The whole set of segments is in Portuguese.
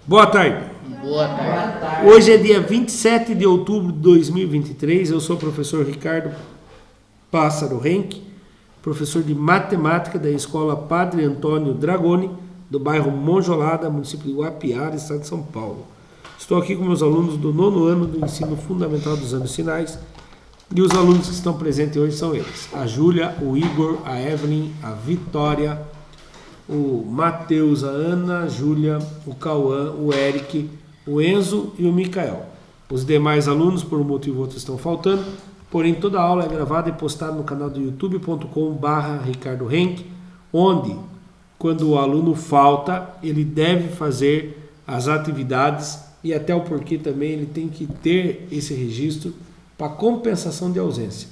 Boa tarde. Boa tarde. Hoje é dia 27 de outubro de 2023. Eu sou o professor Ricardo Pássaro Henck, professor de matemática da Escola Padre Antônio Dragoni, do bairro Monjolada, município de Guapiara, estado de São Paulo. Estou aqui com meus alunos do 9º ano do ensino fundamental dos anos finais, e os alunos que estão presentes hoje são eles: a Júlia, o Igor, a Evelyn, a Vitória, o Matheus, a Ana, a Júlia, o Cauã, o Eric, o Enzo e o Micael. Os demais alunos, por um motivo ou outro, estão faltando, porém toda a aula é gravada e postada no canal do youtube.com/Ricardo Henck, onde, quando o aluno falta, ele deve fazer as atividades e até o porquê também ele tem que ter esse registro para compensação de ausência.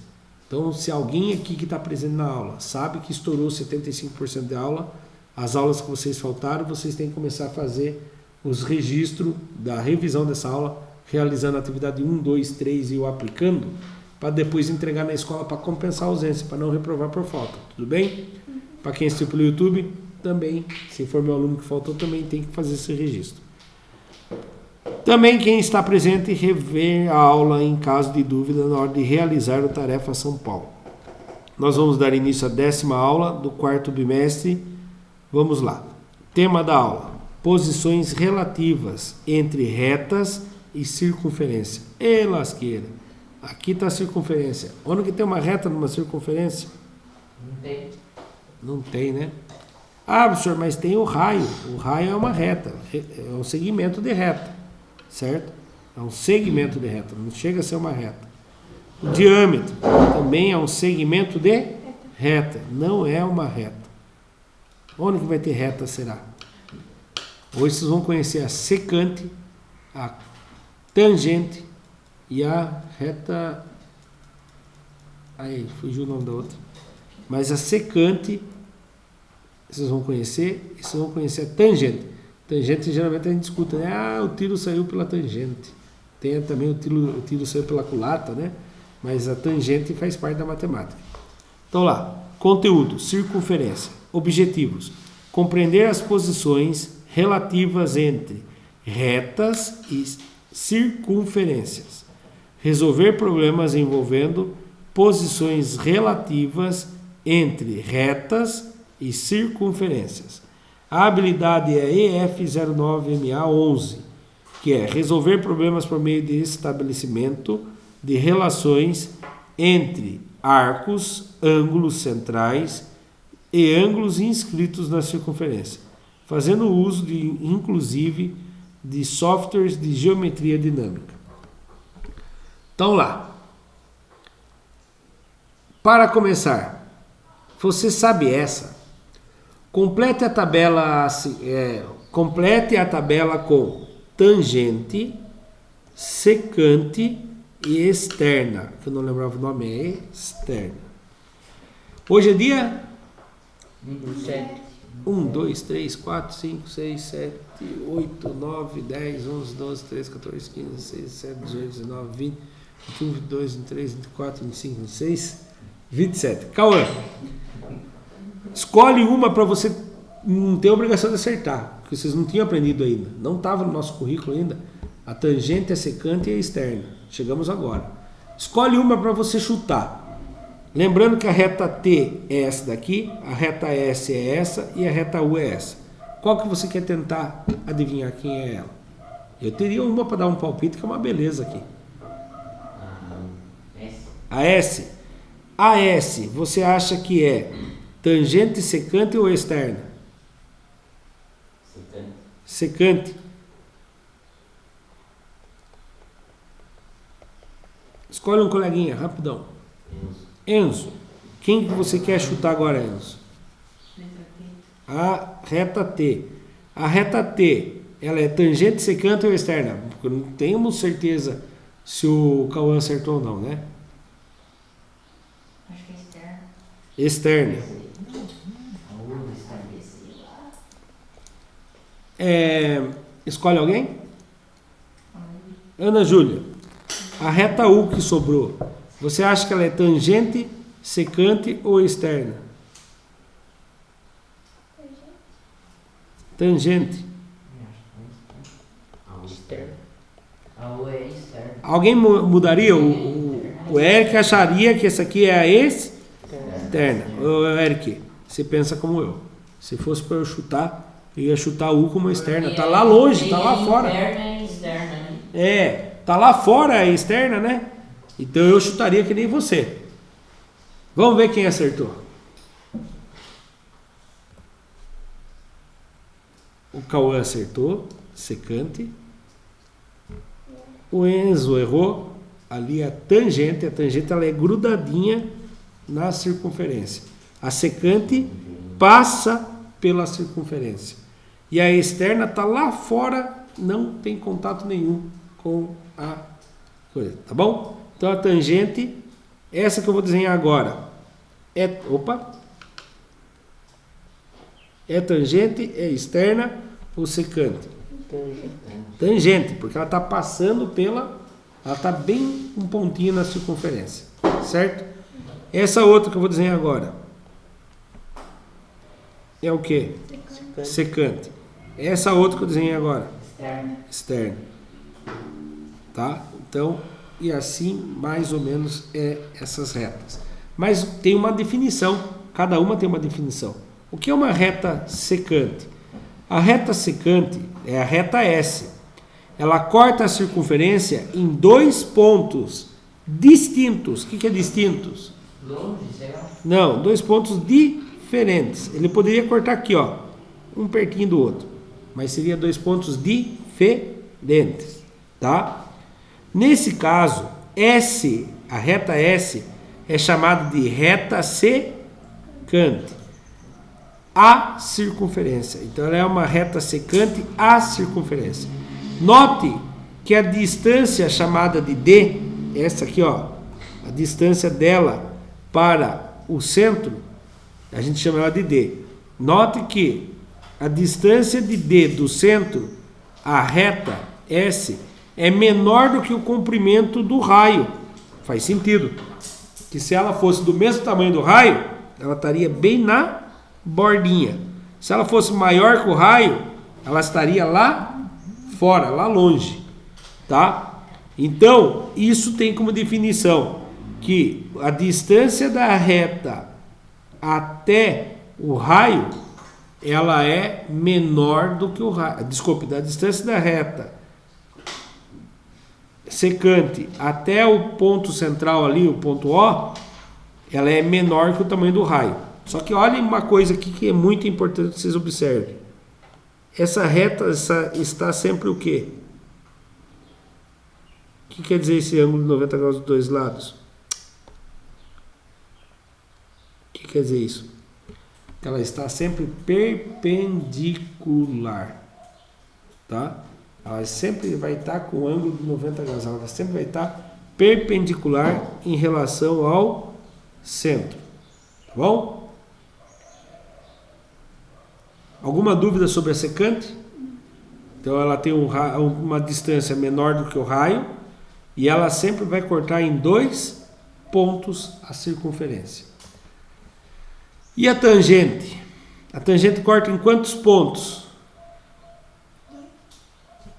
Então, se alguém aqui que está presente na aula sabe que estourou 75% da aula, as aulas que vocês faltaram, vocês têm que começar a fazer os registros da revisão dessa aula, realizando a atividade 1, 2, 3 e o aplicando, para depois entregar na escola para compensar a ausência, para não reprovar por falta. Tudo bem? Para quem assistiu pelo YouTube, também, se for meu aluno que faltou, também tem que fazer esse registro. Também quem está presente, rever a aula em caso de dúvida na hora de realizar a tarefa São Paulo. Nós vamos dar início à 10ª aula do 4º bimestre. Vamos lá. Tema da aula: posições relativas entre retas e circunferência. E lasqueira. Aqui está a circunferência. Onde que tem uma reta numa circunferência? Não tem. Não tem, né? Ah, professor, mas tem o raio. O raio é uma reta. É um segmento de reta. Certo? É um segmento de reta. Não chega a ser uma reta. O diâmetro também é um segmento de reta. Não é uma reta. Onde que vai ter reta, será? Hoje vocês vão conhecer a secante, a tangente e a reta... Aí, fugiu o nome da outra. Mas a secante, vocês vão conhecer, e vocês vão conhecer a tangente. Tangente, geralmente a gente escuta, né? Ah, o tiro saiu pela tangente. Tem também o tiro saiu pela culata, né? Mas a tangente faz parte da matemática. Então lá, conteúdo, circunferência. Objetivos: compreender as posições relativas entre retas e circunferências. Resolver problemas envolvendo posições relativas entre retas e circunferências. A habilidade é EF09MA11, que é resolver problemas por meio de estabelecimento de relações entre arcos, ângulos centrais e ângulos inscritos na circunferência, fazendo uso inclusive de softwares de geometria dinâmica. Então lá, para começar, você sabe essa? Complete a tabela com tangente, secante e externa, que eu não lembrava o nome, é externa. Hoje é dia 1, 2, 3, 4, 5, 6, 7, 8, 9, 10, 11, 12, 13, 14, 15, 16, 17, 18, 19, 20, 21, 22, 23, 24, 25, 26, 27. Cauã, escolhe uma para você não ter obrigação de acertar, porque vocês não tinham aprendido ainda. Não estava no nosso currículo ainda. A tangente, a secante e a externa. Chegamos agora. Escolhe uma para você chutar. Lembrando que a reta T é essa daqui, a reta S é essa e a reta U é essa. Qual que você quer tentar adivinhar quem é ela? Eu teria uma para dar um palpite, que é uma beleza aqui. A S. A S, você acha que é tangente, secante ou externa? Secante. Escolhe um coleguinha, rapidão. Enzo. Quem que você quer chutar agora, Enzo? A reta T. A reta T, ela é tangente, secante ou externa? Porque não temos certeza se o Cauã acertou ou não, né? Acho que é externa. Externa. Escolhe alguém? Ana Júlia. A reta U que sobrou, você acha que ela é tangente, secante ou externa? Tangente. Externo. A U é externa. Alguém mudaria? O Eric acharia que essa aqui é a externa. Ô, Eric, você pensa como eu. Se fosse para eu chutar, eu ia chutar a U como externa. Tá lá longe, tá lá fora. Interna e externa, né? É, tá lá fora a externa, né? Então eu chutaria que nem você. Vamos ver quem acertou. O Cauã acertou, secante. O Enzo errou. Ali a tangente ela é grudadinha na circunferência. A secante passa pela circunferência. E a externa está lá fora, não tem contato nenhum com a coisa, tá bom? Então a tangente, essa que eu vou desenhar agora, é tangente, é externa ou secante? Tangente, porque ela está passando ela está bem um pontinho na circunferência, certo? Essa outra que eu vou desenhar agora é o quê? Secante. Essa outra que eu desenhei agora? Externa. Tá? Então, e assim mais ou menos é essas retas. Mas tem uma definição, cada uma tem uma definição. O que é uma reta secante? A reta secante é a reta S. Ela corta a circunferência em 2 pontos distintos. O que é distintos? Longe, será? Não, 2 pontos diferentes. Ele poderia cortar aqui, ó, um pertinho do outro, mas seria 2 pontos diferentes, tá? Nesse caso, S, a reta S, é chamada de reta secante à circunferência. Então, ela é uma reta secante à circunferência. Note que a distância chamada de D, essa aqui, ó, a distância dela para o centro, a gente chama ela de D. Note que a distância de D do centro à reta S é menor do que o comprimento do raio. Faz sentido. Que se ela fosse do mesmo tamanho do raio, ela estaria bem na bordinha. Se ela fosse maior que o raio, ela estaria lá fora, lá longe, tá? Então, isso tem como definição que a distância da reta até o raio, ela é menor do que o raio. Desculpe, da distância da reta secante até o ponto central ali, o ponto O, ela é menor que o tamanho do raio. Só que olhem uma coisa aqui que é muito importante que vocês observem. Essa reta está sempre o quê? O que quer dizer esse ângulo de 90 graus dos dois lados? O que quer dizer isso? Que ela está sempre perpendicular. Tá? Ela sempre vai estar com o ângulo de 90 graus. Ela sempre vai estar perpendicular em relação ao centro. Tá bom? Alguma dúvida sobre a secante? Então ela tem uma distância menor do que o raio e ela sempre vai cortar em 2 pontos a circunferência. E a tangente? A tangente corta em quantos pontos?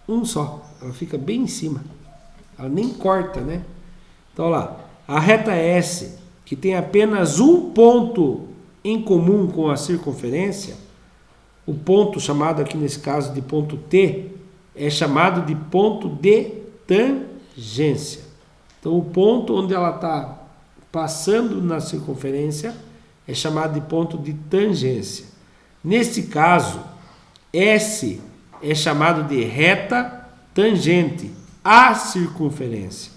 Um só. Ela fica bem em cima. Ela nem corta, né? Então lá, a reta S, que tem apenas um ponto em comum com a circunferência, o ponto chamado aqui nesse caso de ponto T é chamado de ponto de tangência. Então o ponto onde ela está passando na circunferência é chamado de ponto de tangência. Nesse caso, S é chamado de reta tangente à circunferência.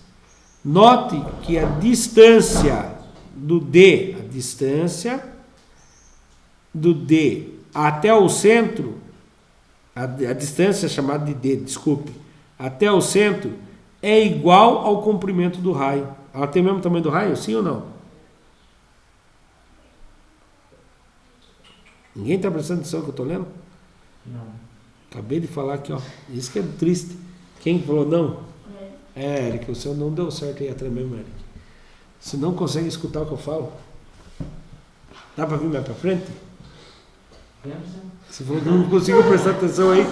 Note que a distância do D até o centro, a distância chamada de D, desculpe, até o centro é igual ao comprimento do raio. Ela tem o mesmo tamanho do raio, sim ou não? Ninguém está prestando atenção no que eu estou lendo? Não. Acabei de falar aqui, ó. Isso que é triste. Quem falou não? Eric, o seu não deu certo aí atrás mesmo, Eric. Você não consegue escutar o que eu falo? Dá para vir mais para frente? Pensa. Você falou que não conseguiu prestar atenção aí.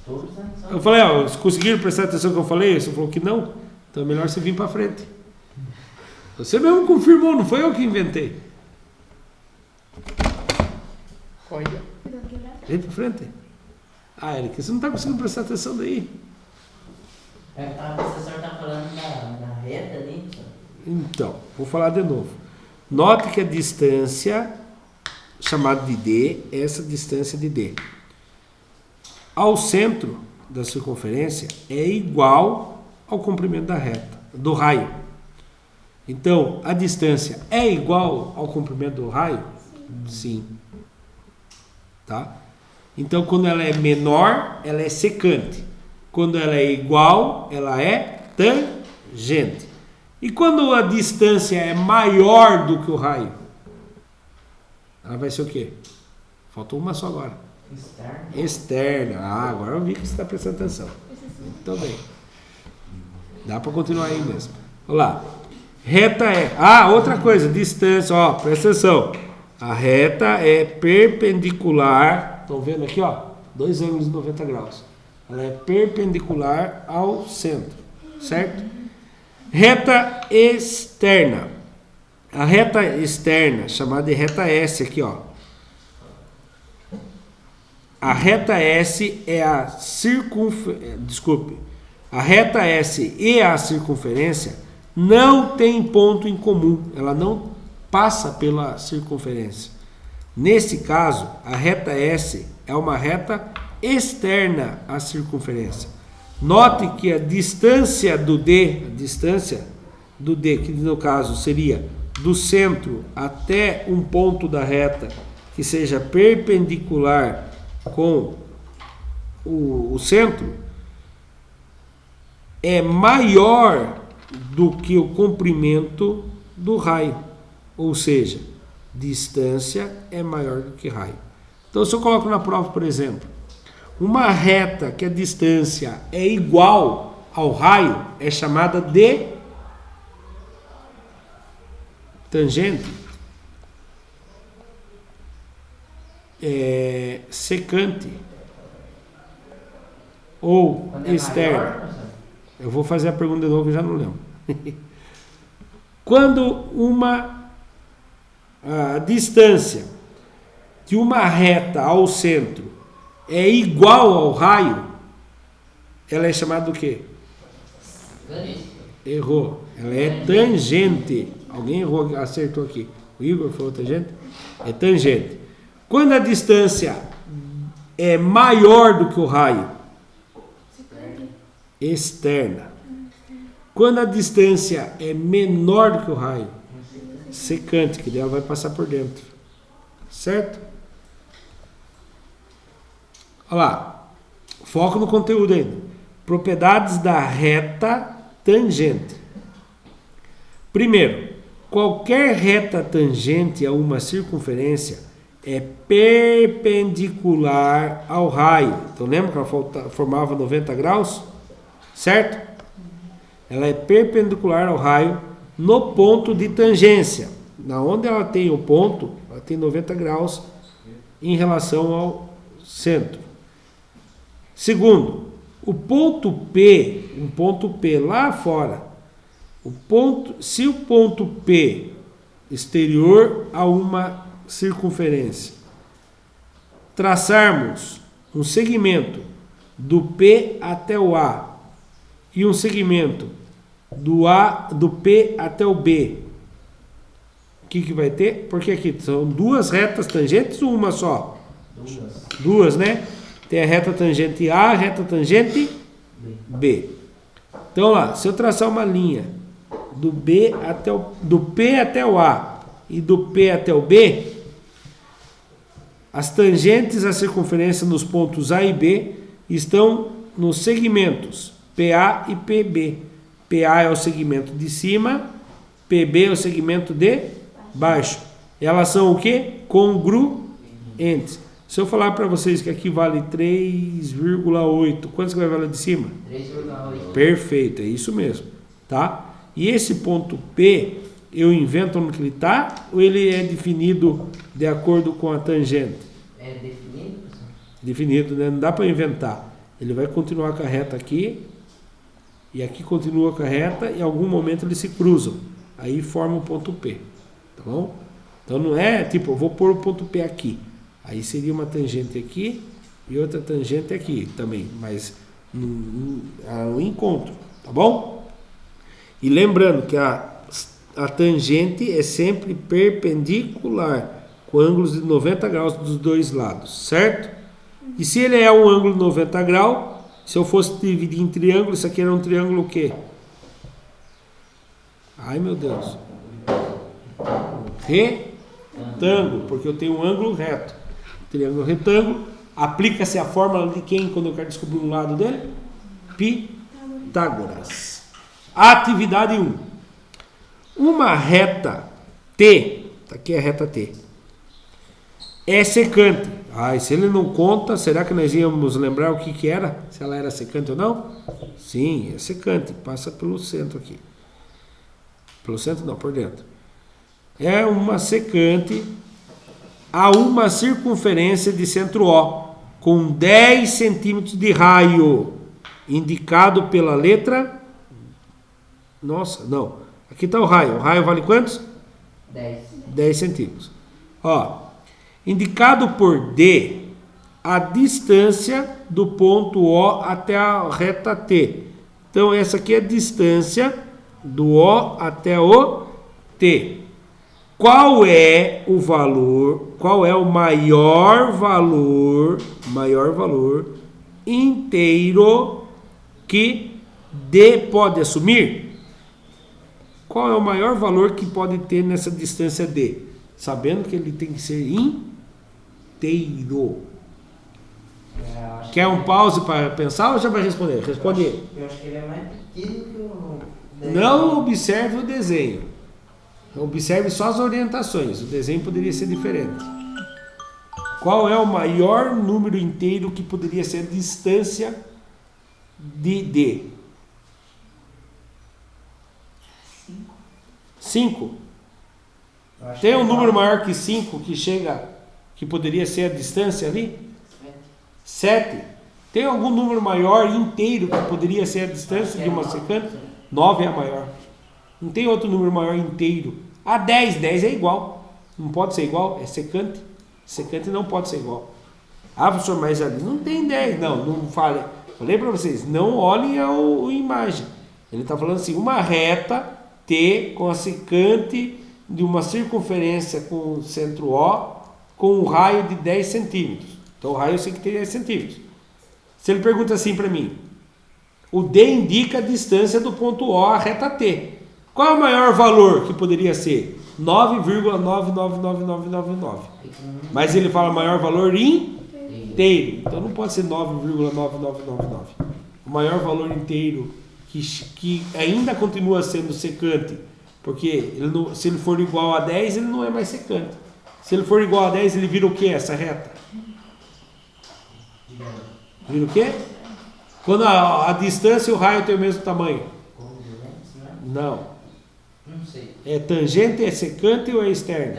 Tô prestando atenção. Eu falei, ó, conseguiram prestar atenção no que eu falei? Você falou que não. Então é melhor você vir para frente. Você mesmo confirmou, não foi eu que inventei. Olha. Vem para frente. Ah, Eric, você não está conseguindo prestar atenção daí. A professora tá falando da reta ali, professor. Então, vou falar de novo. Note que a distância, chamada de D, é essa distância de D, ao centro da circunferência é igual ao comprimento da reta, do raio. Então, a distância é igual ao comprimento do raio? Sim. Tá? Então, quando ela é menor, ela é secante. Quando ela é igual, ela é tangente. E quando a distância é maior do que o raio, ela vai ser o quê? Faltou uma só agora. Externo. Externa. Ah, agora eu vi que você está prestando atenção. Então bem. Dá para continuar aí mesmo. Olha lá. Reta é... Ah, outra coisa. Distância. Ó, presta atenção. A reta é perpendicular. Estão vendo aqui, ó? 2 ângulos de 90 graus. Ela é perpendicular ao centro. Certo? Reta externa. A reta externa, chamada de reta S aqui, ó. A reta S é a a reta S e a circunferência não tem ponto em comum. Ela não passa pela circunferência. Nesse caso, a reta S é uma reta externa à circunferência. Note que a distância do D, que no caso seria do centro até um ponto da reta que seja perpendicular com o centro, é maior do que o comprimento do raio. Ou seja, distância é maior do que raio. Então, se eu coloco na prova, por exemplo, uma reta que a distância é igual ao raio, é chamada de tangente. Secante ou Quando é externa. maior, professor? Eu vou fazer a pergunta de novo, eu já não lembro. Quando a distância de uma reta ao centro é igual ao raio, ela é chamada do quê? Errou. Ela é tangente. Alguém errou, acertou aqui. O Igor falou tangente? É tangente. Quando a distância é maior do que o raio, externa. Quando a distância é menor do que o raio, secante, que dela vai passar por dentro. Certo? Olha lá. Foco no conteúdo ainda. Propriedades da reta tangente. Primeiro, qualquer reta tangente a uma circunferência é perpendicular ao raio. Então lembra que ela formava 90 graus? Certo? Ela é perpendicular ao raio no ponto de tangência. Na onde ela tem o ponto, ela tem 90 graus em relação ao centro. Segundo, o ponto P, um ponto P lá fora, se o ponto P exterior a uma circunferência, traçarmos um segmento do P até o A e um segmento do P até o B, o que vai ter? Porque aqui são duas retas tangentes ou uma só? Duas, né? Tem a reta tangente A, a reta tangente B. Então lá, se eu traçar uma linha do P até o A e do P até o B, as tangentes à circunferência nos pontos A e B estão nos segmentos PA e PB. PA é o segmento de cima, PB é o segmento de baixo. Elas são o quê? Congruentes. Se eu falar para vocês que aqui vale 3,8, quantos que vai valer de cima? 3,8. Perfeito, é isso mesmo. Tá? E esse ponto P, eu invento onde que ele está ou ele é definido de acordo com a tangente? É definido, professor? Definido, né? Não dá para inventar. Ele vai continuar com a reta aqui, e aqui continua com a reta, e em algum momento eles se cruzam. Aí forma o ponto P, tá bom? Então não é tipo, eu vou pôr o ponto P aqui. Aí seria uma tangente aqui e outra tangente aqui também, mas no encontro, tá bom? E lembrando que a tangente é sempre perpendicular, com ângulos de 90 graus dos dois lados, certo? E se ele é um ângulo de 90 graus, se eu fosse dividir em triângulo, isso aqui era um triângulo o quê? Ai, meu Deus. Retângulo, porque eu tenho um ângulo reto. Triângulo retângulo. Aplica-se a fórmula de quem quando eu quero descobrir um lado dele? Pitágoras. Atividade 1. Uma reta T, aqui é a reta T, é secante. E se ele não conta, será que nós íamos lembrar o que era? Se ela era secante ou não? Sim, é secante. Passa pelo centro aqui. Pelo centro não, por dentro. É uma secante a uma circunferência de centro O, com 10 centímetros de raio, indicado pela letra... Nossa, não. Aqui está o raio. O raio vale quantos? 10 centímetros. Indicado por D, a distância do ponto O até a reta T. Então, essa aqui é a distância do O até o T. Qual é o valor, qual é o maior valor inteiro que D pode assumir? Qual é o maior valor que pode ter nessa distância D? Sabendo que ele tem que ser inteiro. Quer um pause para pensar ou já vai responder? Responde ele. Eu acho que ele é mais pequeno que o... Não observe o desenho. Observe só as orientações. O desenho poderia ser diferente. Qual é o maior número inteiro que poderia ser a distância de D? 5. Tem um número maior que 5 que chega, que poderia ser a distância ali? 7. Tem algum número maior inteiro que poderia ser a distância de uma secante? 9 é a maior. Não tem outro número maior inteiro. 10. 10 é igual. Não pode ser igual, é secante. Secante não pode ser igual. Professor, mas ali não tem 10. Não fale. Falei para vocês, não olhem a imagem. Ele está falando assim, uma reta T com a secante de uma circunferência com centro O, com um raio de 10 centímetros. Então o raio eu sei que tem 10 centímetros. Se ele pergunta assim para mim, o D indica a distância do ponto O à reta T. Qual é o maior valor que poderia ser? 9,99999. Mas ele fala maior valor inteiro. Então não pode ser 9,9999. O maior valor inteiro que ainda continua sendo secante, porque ele não, se ele for igual a 10, ele não é mais secante. Se ele for igual a 10, ele vira o que essa reta? Vira o quê? Quando a distância e o raio tem o mesmo tamanho? Não. Não sei. É tangente, é secante ou é externo?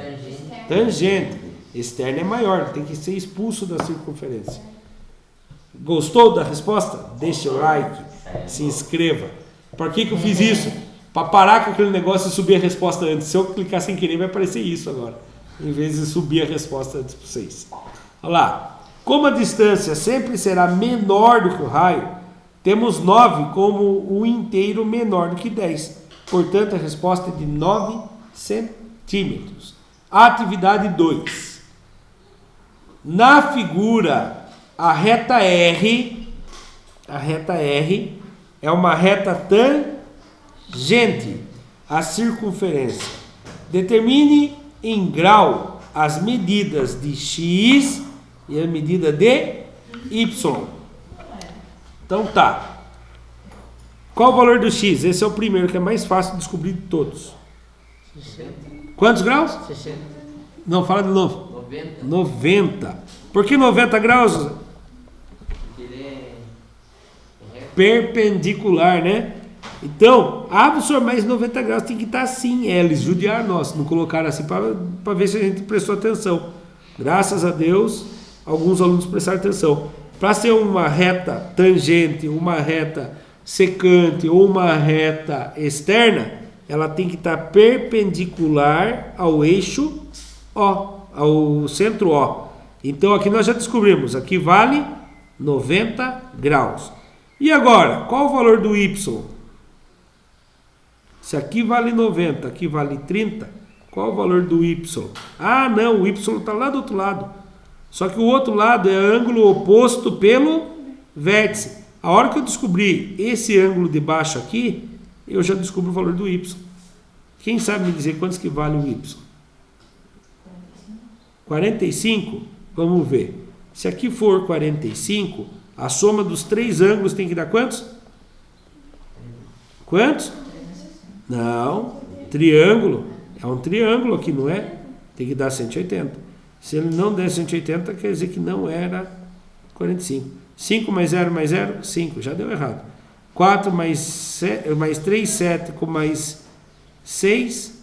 Tangente. Externo é maior, tem que ser expulso da circunferência. Gostou da resposta? Deixa o like, se inscreva. Por que eu fiz isso? Para parar com aquele negócio e subir a resposta antes. Se eu clicar sem querer, vai aparecer isso agora, em vez de subir a resposta antes para vocês. Olha lá. Como a distância sempre será menor do que o raio, temos 9 como o inteiro menor do que 10. Portanto, a resposta é de 9 centímetros. Atividade 2. Na figura, a reta R é uma reta tangente à circunferência. Determine em grau as medidas de x e a medida de y. Então tá. Qual o valor do x? Esse é o primeiro, que é mais fácil de descobrir de todos. 60. Quantos graus? 60. Não, fala de novo. 90. 90. Por que 90 graus? Ele é Perpendicular, né? Então, professor, mas 90 graus tem que estar assim. Eles judiaram nós, não colocaram assim para ver se a gente prestou atenção. Graças a Deus, alguns alunos prestaram atenção. para ser uma reta tangente, uma reta secante ou uma reta externa, ela tem que estar perpendicular ao eixo O, ao centro O. Então aqui nós já descobrimos, aqui vale 90 graus. E agora, qual o valor do Y? Se aqui vale 90, aqui vale 30, qual o valor do Y? Ah, não, o Y está lá do outro lado. Só que o outro lado é ângulo oposto pelo vértice. A hora que eu descobrir esse ângulo de baixo aqui, eu já descubro o valor do Y. Quem sabe me dizer quantos que vale o Y? 45? Vamos ver. Se aqui for 45, a soma dos três ângulos tem que dar quantos? Quantos? Não, triângulo. É um triângulo aqui, não é? Tem que dar 180. Se ele não der 180, quer dizer que não era 45. 5 mais 0 mais 0, 5. Já deu errado. 4 mais 3, 7, com mais 6,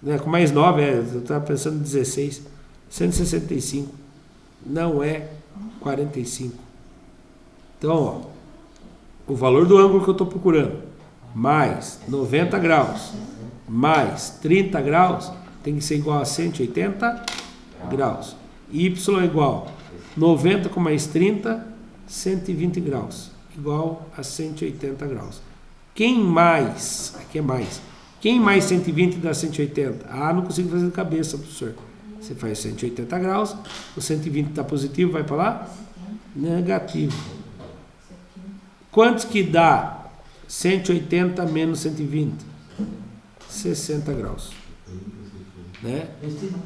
né, com mais 9, eu estava pensando em 16. 165. Não é 45. Então, ó, o valor do ângulo que eu estou procurando, mais 90 graus, mais 30 graus, tem que ser igual a 180 graus. Y é igual 90 com mais 30, 120 graus. Igual a 180 graus. Quem mais? Aqui é mais. Quem mais 120 dá 180? Ah, não consigo fazer de cabeça, professor. Você faz 180 graus, o 120 está positivo, vai para lá? Negativo. Quantos que dá 180 menos 120? 60 graus. Né?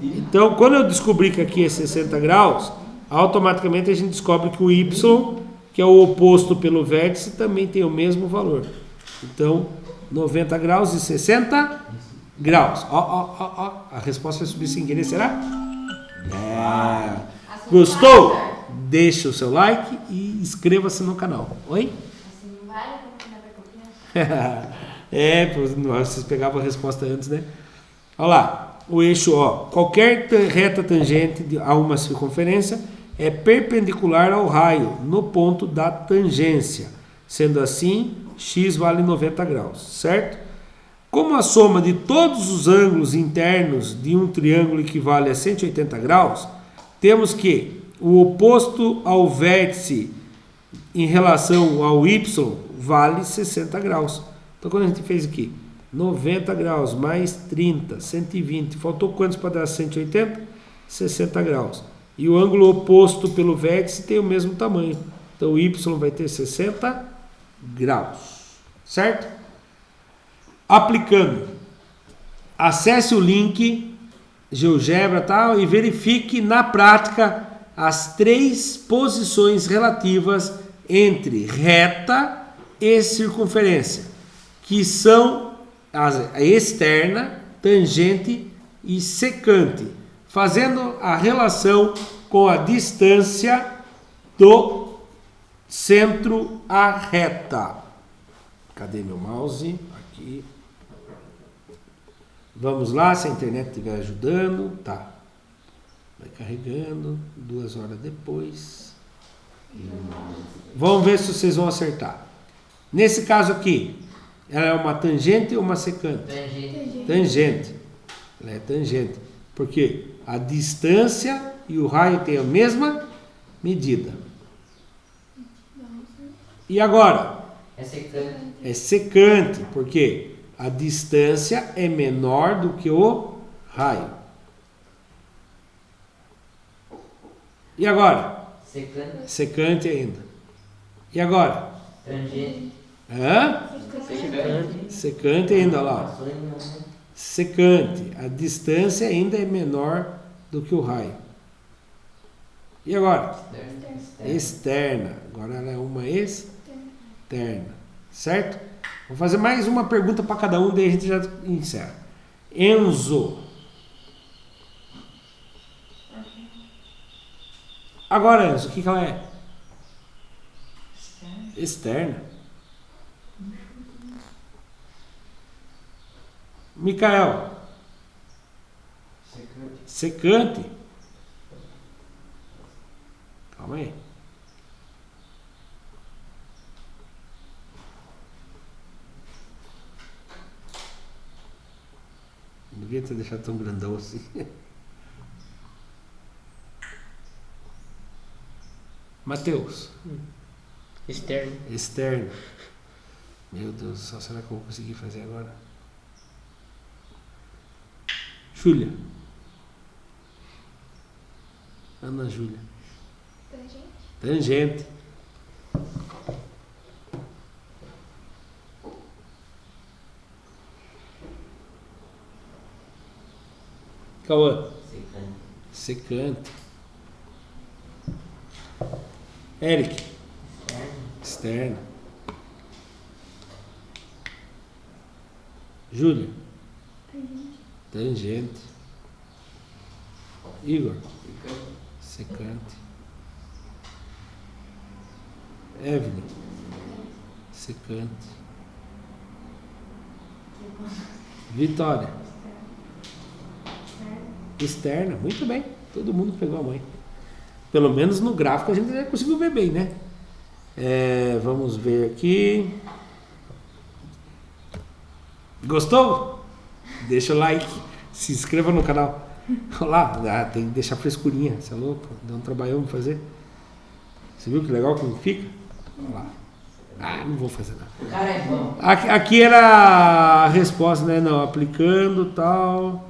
Então, quando eu descobri que aqui é 60 graus, automaticamente a gente descobre que o Y, que é o oposto pelo vértice, também tem o mesmo valor. Então, 90 graus e 60 graus. Ó, a resposta vai subir sem querer, será? Gostou? Deixa o seu like e inscreva-se no canal. Oi? Vocês pegavam a resposta antes, né? Olha lá. O eixo O, qualquer reta tangente a uma circunferência é perpendicular ao raio no ponto da tangência. Sendo assim, x vale 90 graus, certo? Como a soma de todos os ângulos internos de um triângulo equivale a 180 graus, temos que o oposto ao vértice em relação ao y vale 60 graus. Então, quando a gente fez aqui, 90 graus mais 30, 120. Faltou quantos para dar 180? 60 graus. E o ângulo oposto pelo vértice tem o mesmo tamanho. Então o y vai ter 60 graus. Certo? Aplicando. Acesse o link GeoGebra tal, e verifique na prática as três posições relativas entre reta e circunferência, que são a externa, tangente e secante, fazendo a relação com a distância do centro à reta. Cadê meu mouse? Aqui. Vamos lá, se a internet estiver ajudando. Tá. Vai carregando, 2 horas depois. Vamos ver se vocês vão acertar. Nesse caso aqui, ela é uma tangente ou uma secante? Tangente. Ela é tangente. Porque a distância e o raio têm a mesma medida. E agora? É secante. É secante, porque a distância é menor do que o raio. E agora? Secante. Secante ainda. E agora? Tangente. Hã? Secante ainda, olha lá. Secante. A distância ainda é menor do que o raio. E agora? Externa. Agora ela é uma externa. Certo? Vou fazer mais uma pergunta para cada um, daí a gente já encerra. Enzo. Agora, Enzo, o que ela é? Externa. Micael. Secante. Calma aí. devia ter deixado tão grandão assim. Matheus. Externo. Externo. Meu Deus do céu, será que eu vou conseguir fazer agora? Júlia. Ana Júlia. Tangente. Cauã. Secante. Eric. Externo. Júlia. Tangente. Igor. Secante. Evelyn. Secante. Vitória. Externa. Muito bem. Todo mundo pegou a mãe. Pelo menos no gráfico a gente já conseguiu ver bem, né? Vamos ver aqui. Gostou? Deixa o like. Se inscreva no canal. Olha lá, tem que deixar frescurinha. Você é louco? Deu um trabalhão pra fazer. Você viu que legal como fica? Olha lá. Não vou fazer nada. O cara é bom. Aqui era a resposta, né? Não, aplicando tal.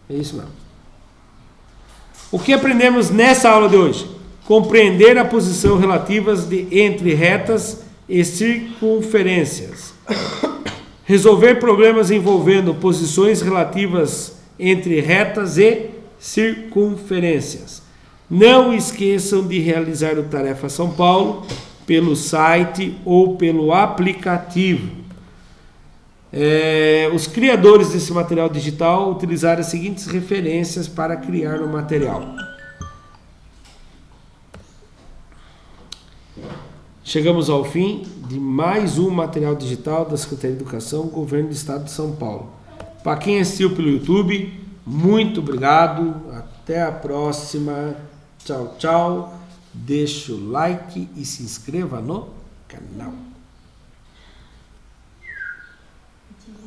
É isso mesmo. O que aprendemos nessa aula de hoje? Compreender a posição relativas entre retas e circunferências. Resolver problemas envolvendo posições relativas entre retas e circunferências. Não esqueçam de realizar o Tarefa São Paulo pelo site ou pelo aplicativo. Os criadores desse material digital utilizaram as seguintes referências para criar o material. Chegamos ao fim de mais um material digital da Secretaria de Educação, Governo do Estado de São Paulo. Para quem assistiu pelo YouTube, muito obrigado. Até a próxima. Tchau, tchau. Deixa o like e se inscreva no canal.